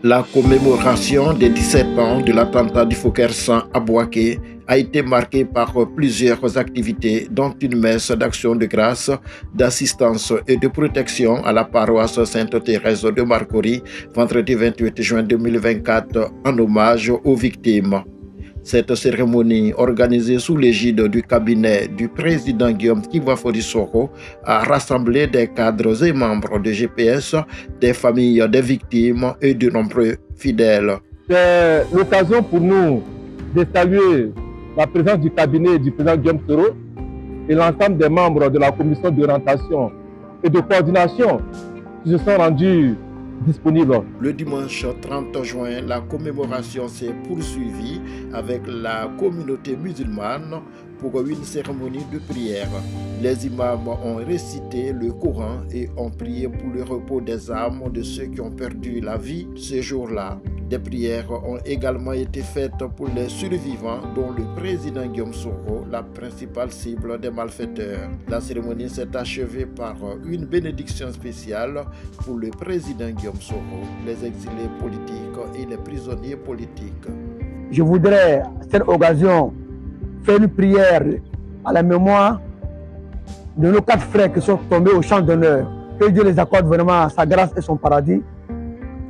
La commémoration des 17 ans de l'attentat du Fokker-100 à Bouaké a été marquée par plusieurs activités, dont une messe d'action de grâce, d'assistance et de protection à la paroisse Sainte-Thérèse de Marcory, vendredi 28 juin 2024, en hommage aux victimes. Cette cérémonie, organisée sous l'égide du cabinet du président Guillaume Kibafori Soro, a rassemblé des cadres et membres de GPS, des familles des victimes et de nombreux fidèles. C'est l'occasion pour nous de saluer la présence du cabinet du président Guillaume Soro et l'ensemble des membres de la commission d'orientation et de coordination qui se sont rendus disponibles. Le dimanche 30 juin, la commémoration s'est poursuivie avec la communauté musulmane pour une cérémonie de prière. Les imams ont récité le Coran et ont prié pour le repos des âmes de ceux qui ont perdu la vie ce jour-là. Des prières ont également été faites pour les survivants, dont le président Guillaume Soro, la principale cible des malfaiteurs. La cérémonie s'est achevée par une bénédiction spéciale pour le président Guillaume Soro, les exilés politiques et les prisonniers politiques. Je voudrais, à cette occasion, faire une prière à la mémoire de nos 4 frères qui sont tombés au champ d'honneur. Que Dieu les accorde vraiment sa grâce et son paradis.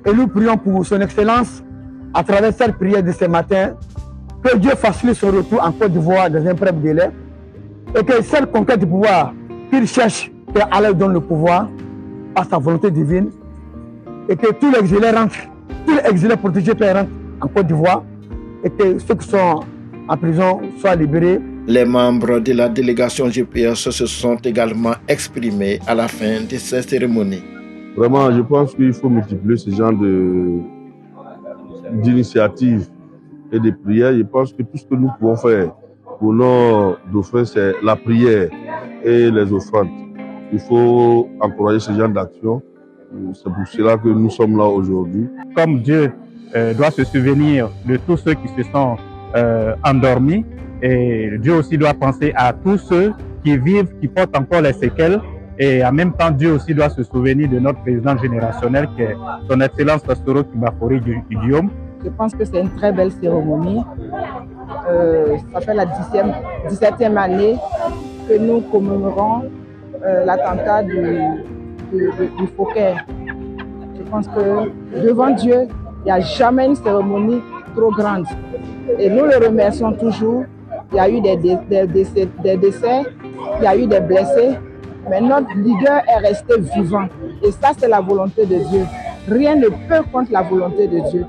Et nous prions pour son excellence à travers cette prière de ce matin, que Dieu facilite son retour en Côte d'Ivoire dans un bref délai et que cette conquête du pouvoir qu'il cherche, que Allah donne le pouvoir par sa volonté divine et que tous les exilés rentrent, tous les exilés protégés rentrent en Côte d'Ivoire et que ceux qui sont en prison soient libérés. Les membres de la délégation GPS se sont également exprimés à la fin de cette cérémonie. Vraiment, je pense qu'il faut multiplier ce genre d'initiatives et de prières. Je pense que tout ce que nous pouvons faire pour nos dauphins, c'est la prière et les offrandes. Il faut encourager ce genre d'action. C'est pour cela que nous sommes là aujourd'hui. Comme Dieu doit se souvenir de tous ceux qui se sont endormis, et Dieu aussi doit penser à tous ceux qui vivent, qui portent encore les séquelles. Et en même temps, Dieu aussi doit se souvenir de notre président générationnel qui est son Excellence Soro Kibafori Guillaume. Je pense que c'est une très belle cérémonie. Ça fait la 17e année que nous commémorons l'attentat du Fokker. Je pense que devant Dieu, il n'y a jamais une cérémonie trop grande. Et nous le remercions toujours. Il y a eu des décès, il y a eu des blessés. Mais notre leader est resté vivant. Et ça, c'est la volonté de Dieu. Rien ne peut contre la volonté de Dieu.